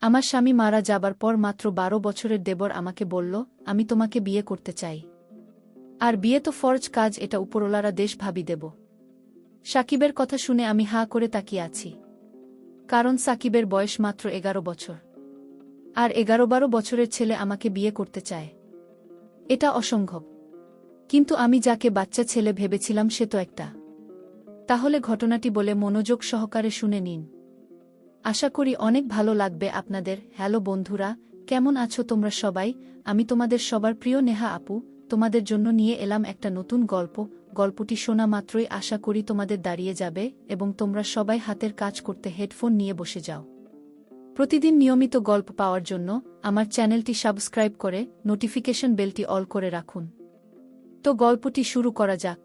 আমার স্বামী মারা যাবার পর মাত্র ১২ বছরের দেবর আমাকে বলল, আমি তোমাকে বিয়ে করতে চাই। আর বিয়ে তো ফরজ কাজ, এটা উপরওয়ালারা দেশ ভাবি দেব। সাকিবের কথা শুনে আমি হাঁ করে তাকিয়ে আছি। কারণ সাকিবের বয়স মাত্র ১১ বছর। আর ১১-১২ বছরের ছেলে আমাকে বিয়ে করতে চায়, এটা অসম্ভব। কিন্তু আমি যাকে বাচ্চা ছেলে ভেবেছিলাম সে তো একটা। তাহলে ঘটনাটি বলে মনোযোগ সহকারে শুনে নিন। আশা করি অনেক ভালো লাগবে আপনাদের। হ্যালো বন্ধুরা, কেমন আছো তোমরা সবাই? আমি তোমাদের সবার প্রিয় নেহা আপু তোমাদের জন্য নিয়ে এলাম একটা নতুন গল্প। গল্পটি শোনা মাত্রই আশা করি তোমাদের দাঁড়িয়ে যাবে এবং তোমরা সবাই হাতের কাজ করতে হেডফোন নিয়ে বসে যাও। প্রতিদিন নিয়মিত গল্প পাওয়ার জন্য আমার চ্যানেলটি সাবস্ক্রাইব করে নোটিফিকেশন বেলটি অল করে রাখুন। তো গল্পটি শুরু করা যাক।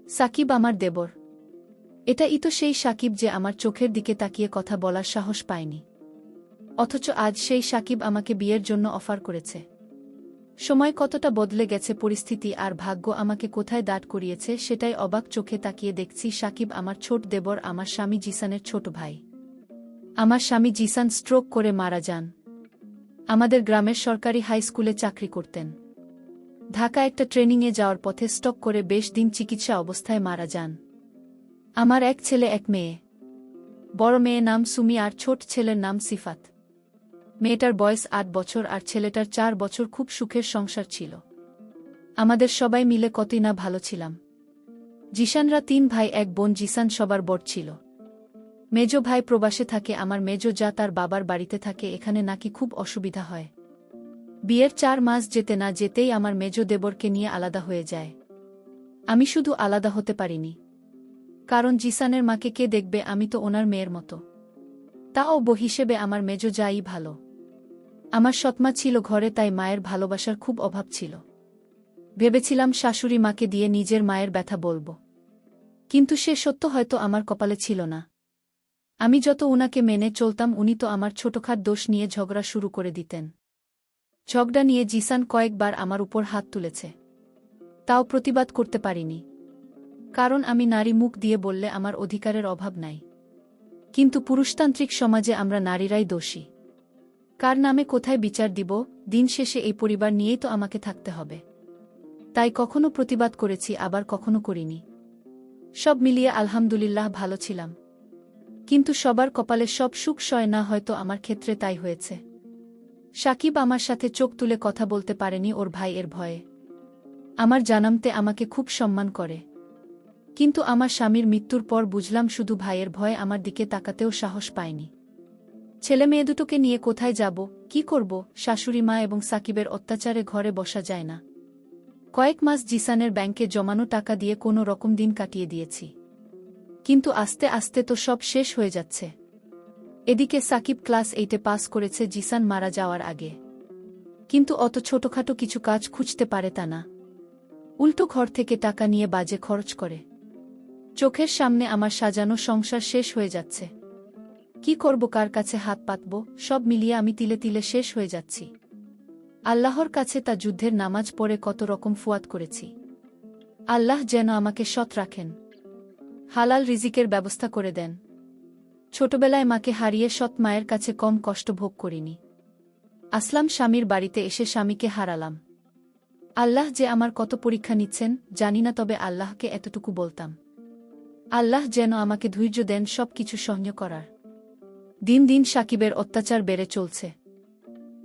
সাকিব আমার দেবর। এটাই তো সেই সাকিব যে আমার চোখের দিকে তাকিয়ে কথা বলার সাহস পায়নি। অথচ আজ সেই সাকিব আমাকে বিয়ের জন্য অফার করেছে। সময় কতটা বদলে গেছে, পরিস্থিতি আর ভাগ্য আমাকে কোথায় দাঁড় করিয়েছে সেটাই অবাক চোখে তাকিয়ে দেখছি। সাকিব আমার ছোট দেবর, আমার স্বামী জিসানের ছোট ভাই। আমার স্বামী জিসান স্ট্রোক করে মারা যান। আমাদের গ্রামের সরকারি হাই স্কুলে চাকরি করতেন। ঢাকা একটা ট্রেনিংয়ে যাওয়ার পথে স্ট্রোক করে বেশ দিন চিকিৎসা অবস্থায় মারা যান। আমার এক ছেলে এক মেয়ে। বড় মেয়ে নাম সুমি আর ছোট ছেলের নাম সিফাত। মেয়েটার বয়স ৮ বছর আর ছেলেটার ৪ বছর। খুব সুখের সংসার ছিল। আমাদের সবাই মিলে কতই না ভালো ছিলাম। জিসানরা ৩ ভাই ১ বোন। জিসান সবার বড় ছিল। মেজ ভাই প্রবাসে থাকে। আমার মেজ যা তার বাবার বাড়িতে থাকে। এখানে নাকি খুব অসুবিধা হয়। বিয়ের ৪ মাস যেতে না যেতেই আমার মেজ দেবরকে নিয়ে আলাদা হয়ে যায়। আমি শুধু আলাদা হতে পারিনি, কারণ জিসানের মাকে কে দেখবে, আমি তো ওনার মেয়ের মতো। তাও বউ হিসেবে আমার মেজ যাই ভালো। আমার সৎমা ছিল ঘরে, তাই মায়ের ভালোবাসার খুব অভাব ছিল। ভেবেছিলাম শাশুড়ি মাকে দিয়ে নিজের মায়ের ব্যথা বলবো, কিন্তু সে সত্য হয়তো আমার কপালে ছিল না। আমি যত উনাকে মেনে চলতাম, উনি তো আমার ছোটখাট দোষ নিয়ে ঝগড়া শুরু করে দিতেন। ঝগড়া নিয়ে জিসান কয়েকবার আমার উপর হাত তুলেছে। তাও প্রতিবাদ করতে পারিনি, কারণ আমি নারী, মুখ দিয়ে বললে আমার অধিকারের অভাব নাই। কিন্তু পুরুষতান্ত্রিক সমাজে আমরা নারীরাই দোষী। কার নামে কোথায় বিচার দিব? দিন শেষে এই পরিবার নিয়েই তো আমাকে থাকতে হবে। তাই কখনো প্রতিবাদ করেছি, আবার কখনো করিনি। সব মিলিয়ে আলহামদুলিল্লাহ ভালো ছিলাম। কিন্তু সবার কপালে সব সুখ সয় না, হয়তো আমার ক্ষেত্রে তাই হয়েছে। সাকিব আমার সাথে চোখ তুলে কথা বলতে পারেনি ওর ভাইয়ের ভয়ে। আমার জানামতে আমাকে খুব সম্মান করে। কিন্তু আমার স্বামীর মৃত্যুর পর বুঝলাম শুধু ভাইয়ের ভয়ে আমার দিকে তাকাতেও সাহস পায়নি। ছেলে মেয়ে দুটোকে নিয়ে কোথায় যাব, কি করব? শাশুড়ি মা এবং সাকিবের অত্যাচারে ঘরে বসা যায় না। কয়েক মাস জিসানের ব্যাংকে জমানো টাকা দিয়ে কোনো রকম দিন কাটিয়ে দিয়েছি। কিন্তু আস্তে আস্তে তো সব শেষ হয়ে যাচ্ছে। এদিকে সাকিব ক্লাস 8-এ পাস করেছে জিসান মারা যাওয়ার আগে। কিন্তু অত ছোটখাটো কিছু কাজ খুঁজতে পারে তা না, উল্টো ঘর থেকে টাকা নিয়ে বাজে খরচ করে। চোখের সামনে আমার সাজানো সংসার শেষ হয়ে যাচ্ছে। কি করব, কার কাছে হাত পাতব? সব মিলিয়ে আমি তিলে তিলে শেষ হয়ে যাচ্ছি। আল্লাহর কাছে তা যুদ্ধের নামাজ পড়ে কত রকম ফুয়াত করেছি। আল্লাহ যেন আমাকে সৎ রাখেন, হালাল রিজিকের ব্যবস্থা করে দেন। ছোটবেলায় মাকে হারিয়ে সৎ মায়ের কাছে কম কষ্ট ভোগ করিনি। আসলাম স্বামীর বাড়িতে এসে স্বামীকে হারালাম। আল্লাহ যে আমার কত পরীক্ষা নিচ্ছেন জানি না, তবে আল্লাহকে এতটুকু বলতাম, আল্লাহ যেন আমাকে ধৈর্য দেন সব কিছু সহ্য করার। দিন দিন সাকিবের অত্যাচার বেড়ে চলছে।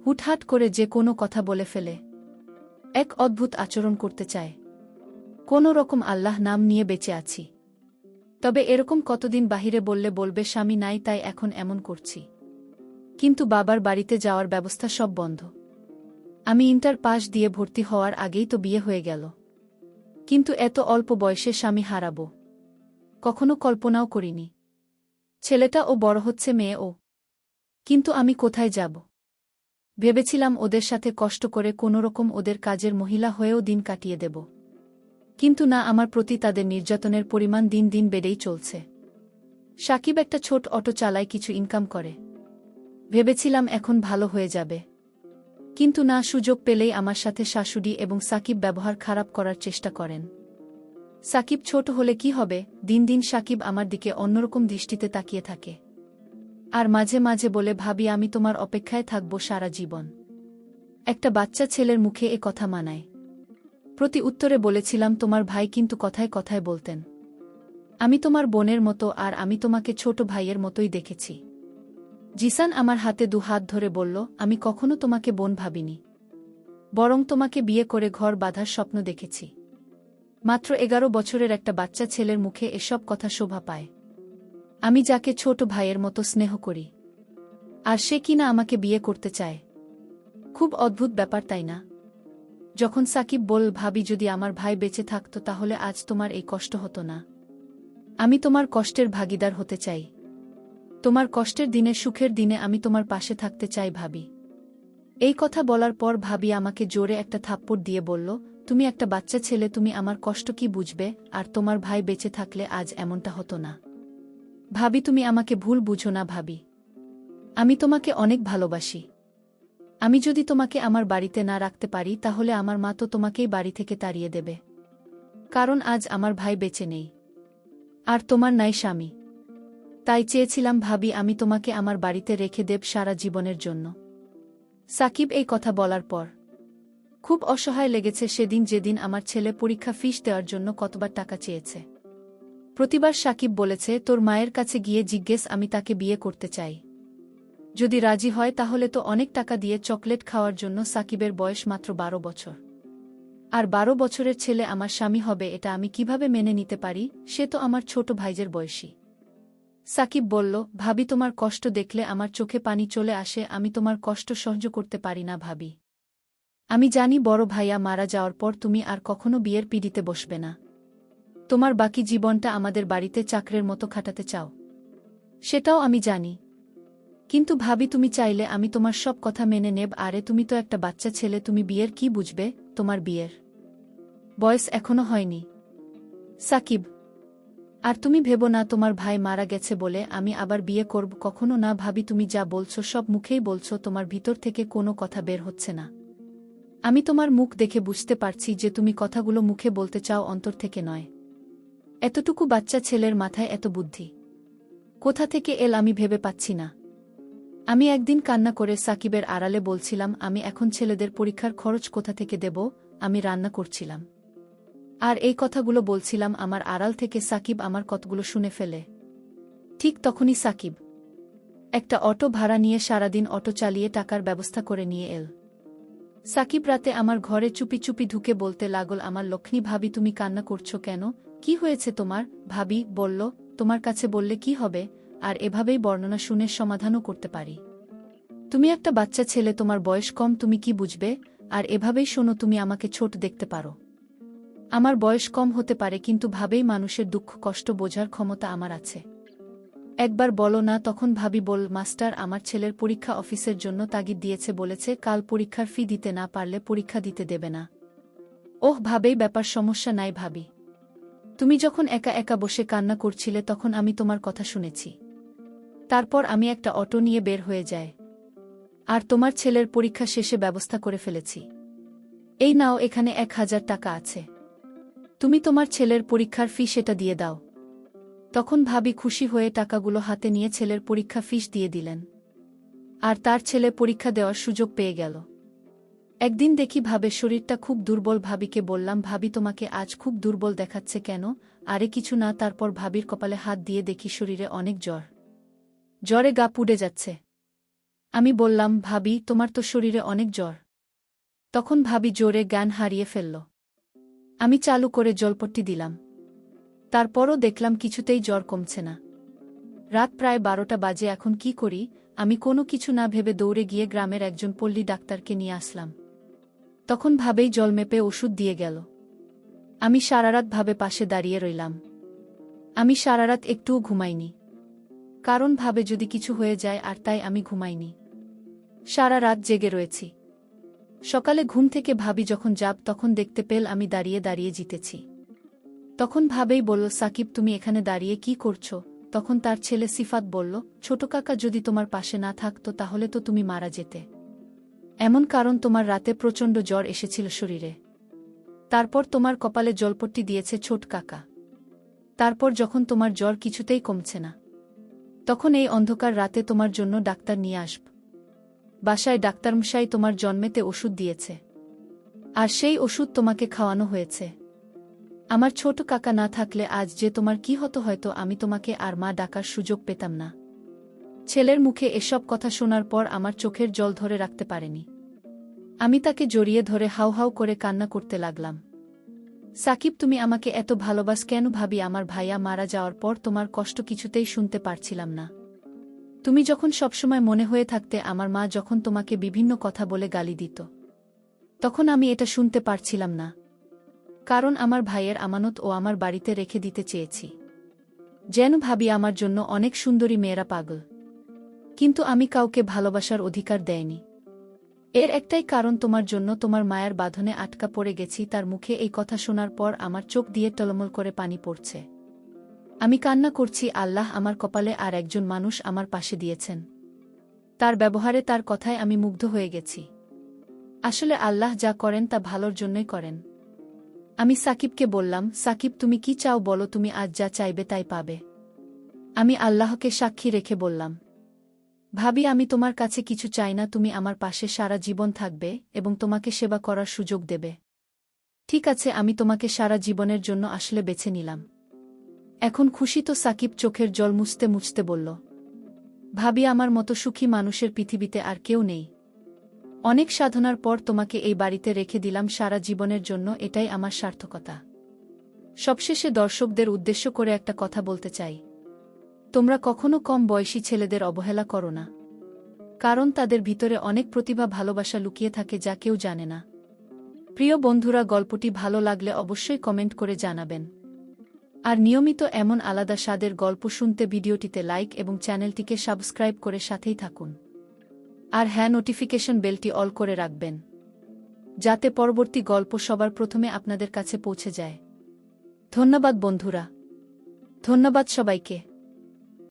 হুটহাট করে যে কোনো কথা বলে ফেলে, এক অদ্ভুত আচরণ করতে চায়। কোনো রকম আল্লাহ নাম নিয়ে বেঁচে আছি। তবে এরকম কতদিন বাহিরে বললে বলবে স্বামী নাই, তাই এখন এমন করছি। কিন্তু বাবার বাড়িতে যাওয়ার ব্যবস্থা সব বন্ধ। আমি ইন্টার পাশ দিয়ে ভর্তি হওয়ার আগেই তো বিয়ে হয়ে গেল। কিন্তু এত অল্প বয়সে স্বামী হারাবো কখনো কল্পনাও করিনি। ছেলেটা ও বড় হচ্ছে, মেয়ে ও। কিন্তু আমি কোথায় যাব? ভেবেছিলাম ওদের সাথে কষ্ট করে কোনোরকম ওদের কাজের মহিলা হয়েও দিন কাটিয়ে দেব। কিন্তু না, আমার প্রতি তাদের নির্যাতনের পরিমাণ দিন দিন বেড়েই চলছে। সাকিব একটা ছোট অটো চালায়, কিছু ইনকাম করে। ভেবেছিলাম এখন ভালো হয়ে যাবে। কিন্তু না, সুযোগ পেলেই আমার সাথে শাশুড়ি এবং সাকিব ব্যবহার খারাপ করার চেষ্টা করেন। সাকিব ছোট হলে কি হবে? দিন দিন সাকিব আমার দিকে অন্যরকম দৃষ্টিতে তাকিয়ে থাকে। আর মাঝে মাঝে বলে, ভাবি আমি তোমার অপেক্ষায় থাকব সারা জীবন। একটা বাচ্চা ছেলের মুখে এ কথা মানায়? প্রতি উত্তরে বলেছিলাম, তোমার ভাই কিন্তু কথায় কথায় বলতেন, আমি তোমার বোনের মতো আর আমি তোমাকে ছোট ভাইয়ের মতোই দেখেছি। জিসান আমার হাতে 2 হাত ধরে বলল, আমি কখনো তোমাকে বোন ভাবিনি, বরং তোমাকে বিয়ে করে ঘর বাঁধার স্বপ্ন দেখেছি। মাত্র 11 বছরের একটা বাচ্চা ছেলের মুখে এসব কথা শোভা পায়? আমি যাকে ছোট ভাইয়ের মতো স্নেহ করি, আর সে কিনা আমাকে বিয়ে করতে চায়। খুব অদ্ভুত ব্যাপার, তাই না? যখন সাকিব বলল, ভাবি যদি আমার ভাই বেঁচে থাকত তাহলে আজ তোমার এই কষ্ট হতো না। আমি তোমার কষ্টের ভাগিদার হতে চাই। তোমার কষ্টের দিনে, সুখের দিনে আমি তোমার পাশে থাকতে চাই ভাবি। এই কথা বলার পর ভাবি আমাকে জোরে একটা থাপ্পড় দিয়ে বলল, তুমি একটা বাচ্চা ছেলে, তুমি আমার কষ্ট কি বুঝবে? আর তোমার ভাই বেঁচে থাকলে আজ এমনটা হতো না। ভাবি তুমি আমাকে ভুল বুঝো না ভাবি, আমি তোমাকে অনেক ভালোবাসি। আমি যদি তোমাকে আমার বাড়িতে না রাখতে পারি তাহলে আমার মা তো তোমাকেই বাড়ি থেকে তাড়িয়ে দেবে, কারণ আজ আমার ভাই বেঁচে নেই, আর তোমার নাই স্বামী। তাই চেয়েছিলাম ভাবি আমি তোমাকে আমার বাড়িতে রেখে দেব সারা জীবনের জন্য। সাকিব এই কথা বলার পর খুব অসহায় লেগেছে সেদিন, যেদিন আমার ছেলে পরীক্ষা ফিস দেওয়ার জন্য কতবার টাকা চেয়েছে। প্রতিবার সাকিব বলেছে, তোর মায়ের কাছে গিয়ে জিজ্ঞেস, আমি তাকে বিয়ে করতে চাই। যদি রাজি হয় তাহলে তো অনেক টাকা দিয়ে চকলেট খাওয়ার জন্য। সাকিবের বয়স মাত্র 12 বছর, আর 12 বছরের ছেলে আমার স্বামী হবে, এটা আমি কিভাবে মেনে নিতে পারি? সে তো আমার ছোট ভাইজের বয়সী। সাকিব বলল, ভাবি তোমার কষ্ট দেখলে আমার চোখে পানি চলে আসে, আমি তোমার কষ্ট সহ্য করতে পারি না ভাবি। আমি জানি বড় ভাইয়া মারা যাওয়ার পর তুমি আর কখনো বিয়ের পিঁড়িতে বসবে না। তোমার বাকি জীবনটা আমাদের বাড়িতে চাকরের মতো খাটাতে চাও, সেটাও আমি জানি। কিন্তু ভাবি তুমি চাইলে আমি তোমার সব কথা মেনে নেব। আরে তুমি তো একটা বাচ্চা ছেলে, তুমি বিয়ের কি বুঝবে? তোমার বিয়ের বয়স এখনো হয়নি সাকিব। আর তুমি ভেবো না তোমার ভাই মারা গেছে বলে আমি আবার বিয়ে করব, কখনো না ভাবি। তুমি যা বলছো সব মুখেই বলছো, তোমার ভিতর থেকে কোনো কথা বের হচ্ছে না। আমি তোমার মুখ দেখে বুঝতে পারছি যে তুমি কথাগুলো মুখে বলতে চাও, অন্তর থেকে নয়। এতটুকু বাচ্চা ছেলের মাথায় এত বুদ্ধি কোথা থেকে এল আমি ভেবে পাচ্ছি না। আমি একদিন কান্না করে সাকিবের আড়ালে বলছিলাম, আমি এখন ছেলেদের পরীক্ষার খরচ কোথা থেকে দেব? আমি রান্না করছিলাম আর এই কথাগুলো বলছিলাম, আমার আড়াল থেকে সাকিব আমার কথাগুলো শুনে ফেলে। ঠিক তখনই সাকিব একটা অটো ভাড়া নিয়ে সারাদিন অটো চালিয়ে টাকার ব্যবস্থা করে নিয়ে এল। সাকিব রাতে আমার ঘরে চুপি চুপি ঢুকে বলতে লাগল, আমার লক্ষ্মী ভাবি তুমি কান্না করছো কেন? কি হয়েছে তোমার? ভাবি বলল, তোমার কাছে বললে কি হবে? আর এভাবেই বর্ণনা শুনে সমাধানও করতে পারি। তুমি একটা বাচ্চা ছেলে, তোমার বয়স কম, তুমি কি বুঝবে? আর এভাবেই শোনো, তুমি আমাকে ছোট দেখতে পারো, আমার বয়স কম হতে পারে, কিন্তু ভাবেই মানুষের দুঃখ কষ্ট বোঝার ক্ষমতা আমার আছে। একবার বলো না। তখন ভাবি বল, মাস্টার আমার ছেলের পরীক্ষা অফিসের জন্য তাগিদ দিয়েছে, বলেছে কাল পরীক্ষার ফি দিতে না পারলে পরীক্ষা দিতে দেবে না। ওহ ভাবেই ব্যাপার, সমস্যা নাই ভাবি। তুমি যখন একা একা বসে কান্না করছিলে তখন আমি তোমার কথা শুনেছি। তারপর আমি একটা অটো নিয়ে বের হয়ে যাই, আর তোমার ছেলের পরীক্ষা শেষে ব্যবস্থা করে ফেলেছি। এই নাও, এখানে 1000 টাকা আছে, তুমি তোমার ছেলের পরীক্ষার ফি সেটা দিয়ে দাও। তখন ভাবি খুশি হয়ে টাকাগুলো হাতে নিয়ে ছেলের পরীক্ষা ফিস দিয়ে দিলেন, আর তার ছেলে পরীক্ষা দেওয়ার সুযোগ পেয়ে গেল। একদিন দেখি ভাবের শরীরটা খুব দুর্বল। ভাবিকে বললাম, ভাবি তোমাকে আজ খুব দুর্বল দেখাচ্ছে কেন? আরে কিছু না। তারপর ভাবির কপালে হাত দিয়ে দেখি শরীরে অনেক জ্বর, জ্বরে গা পুড়ে যাচ্ছে। আমি বললাম, ভাবি তোমার তো শরীরে অনেক জ্বর। তখন ভাবি জোরে জ্ঞান হারিয়ে ফেলল। আমি চালু করে জলপট্টি দিলাম, তারপরও দেখলাম কিছুতেই জ্বর কমছে না। রাত প্রায় 12টা বাজে। এখন কি করি? আমি কোনো কিছু না ভেবে দৌড়ে গিয়ে গ্রামের একজন পল্লী ডাক্তারকে নিয়ে আসলাম। তখন ভাবেই জল মেপে ওষুধ দিয়ে গেল। আমি সারারাত ভাবে পাশে দাঁড়িয়ে রইলাম। আমি সারারাত একটুও ঘুমাইনি, কারণ ভাবে যদি কিছু হয়ে যায়, আর তাই আমি ঘুমাইনি। সারা রাত জেগে রয়েছি। সকালে ঘুম থেকে ভাবি যখন যাব তখন দেখতে পেল আমি দাঁড়িয়ে দাঁড়িয়ে জিতেছি। তখন ভাবেই বলল, সাকিব তুমি এখানে দাঁড়িয়ে কি করছো? তখন তার ছেলে সিফাত বলল, ছোট কাকা যদি তোমার পাশে না থাকতো তাহলে তো তুমি মারা যেতে। এমন কারণ তোমার রাতে প্রচণ্ড জ্বর এসেছিল শরীরে, তারপর তোমার কপালে জলপট্টি দিয়েছে ছোট কাকা। তারপর যখন তোমার জ্বর কিছুতেই কমছে না, তখন এই অন্ধকার রাতে তোমার জন্য ডাক্তার নিয়ে আসব। বাসায় ডাক্তারমশাই তোমার জন্মেতে ওষুধ দিয়েছে, আর সেই ওষুধ তোমাকে খাওয়ানো হয়েছে। আমার ছোট কাকা না থাকলে আজ যে তোমার কি হতো, হয়তো আমি তোমাকে আর মা ডাকার সুযোগ পেতাম না। ছেলের মুখে এসব কথা শোনার পর আমার চোখের জল ধরে রাখতে পারেনি। আমি তাকে জড়িয়ে ধরে হাউ হাউ করে কান্না করতে লাগলাম। সাকিব, তুমি আমাকে এত ভালোবাস কেন? ভাবি, আমার ভাইয়া মারা যাওয়ার পর তোমার কষ্ট কিছুতেই শুনতে পারছিলাম না। তুমি যখন সবসময় মনে হয়ে থাকতে, আমার মা যখন তোমাকে বিভিন্ন কথা বলে গালি দিত, তখন আমি এটা শুনতে পারছিলাম না। কারণ আমার ভাইয়ের আমানত ও আমার বাড়িতে রেখে দিতে চেয়েছি। যেন ভাবি আমার জন্য অনেক সুন্দরী মেয়েরা পাগল, কিন্তু আমি কাউকে ভালোবাসার অধিকার দেয়নি। এর একটাই কারণ, তোমার জন্য তোমার মায়ের বাঁধনে আটকা পড়ে গেছি। তার মুখে এই কথা শোনার পর আমার চোখ দিয়ে টলমল করে পানি পড়ছে। আমি কান্না করছি। আল্লাহ আমার কপালে আর একজন মানুষ আমার পাশে দিয়েছেন। তার ব্যবহারে, তার কথায় আমি মুগ্ধ হয়ে গেছি। আসলে আল্লাহ যা করেন তা ভালোর জন্যই করেন। আমি সাকিবকে বললাম, সাকিব, তুমি কি চাও বলো, তুমি আজ যা চাইবে তাই পাবে। আমি আল্লাহকে সাক্ষী রেখে বললাম, ভাবি, আমি তোমার কাছে কিছু চাই না। তুমি আমার পাশে সারা জীবন থাকবে এবং তোমাকে সেবা করার সুযোগ দেবে। ঠিক আছে, আমি তোমাকে সারা জীবনের জন্য আসলে বেছে নিলাম। এখন খুশি তো? সাকিব চোখের জল মুছতে মুছতে বলল, ভাবি, আমার মতো সুখী মানুষের পৃথিবীতে আর কেউ নেই। অনেক সাধনার পর তোমাকে এই বাড়িতে রেখে দিলাম সারা জীবনের জন্য, এটাই আমার সার্থকতা। সবশেষে দর্শকদের উদ্দেশ্য করে একটা কথা বলতে চাই, তোমরা কখনো কম বয়সী ছেলেদের অবহেলা করো না। কারণ তাদের ভিতরে অনেক প্রতিভা, ভালোবাসা লুকিয়ে থাকে যা কেউ জানে না। প্রিয় বন্ধুরা, গল্পটি ভালো লাগলে অবশ্যই কমেন্ট করে জানাবেন। আর নিয়মিত এমন আলাদা স্বাদের গল্প শুনতে ভিডিওটিতে লাইক এবং চ্যানেলটিকে সাবস্ক্রাইব করে সাথেই থাকুন। আর হ্যাঁ, নোটিফিকেশন বেলটি অল করে রাখবেন, যাতে পরবর্তী গল্প সবার প্রথমে আপনাদের কাছে পৌঁছে যায়। ধন্যবাদ বন্ধুরা, ধন্যবাদ সবাইকে।